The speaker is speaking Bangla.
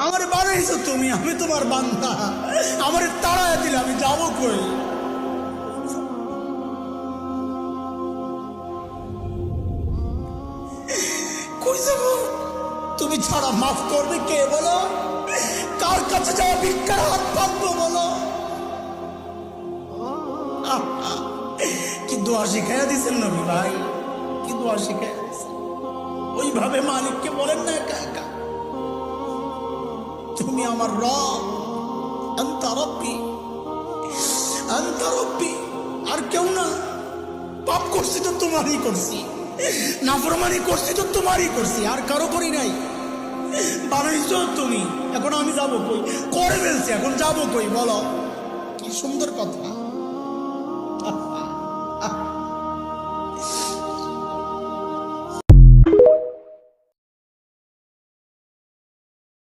আমার বানাইছো তুমি, আমি তোমার বান্দা, আমার তাড়ায় দিলে আমি যাবো কই? কই যাবো? তুমি ছাড়া মাফ করবে কে বলো? কার কাছে যাওয়া ভিক্ষার হাত পাতবো বলো? কি দোয়া শিখাইয়া দিচ্ছেন নবী ভাই, কি দোয়া শিখাইয়া দিচ্ছেন। ওইভাবে মালিককে বলেন না একা একা, তুমি আমার রব, আনতা রব্বি, আনতা রব্বি, আর কেউ না। পাপ করছি তো তোমারই করছি, নাফরমানি করছি তো তোমারই করছি, আর কারো করি নাই। বানাইছো তুমি, এখন আমি যাবো কই? করে ফেলছি, এখন যাবো কই বলো? কি সুন্দর কথা।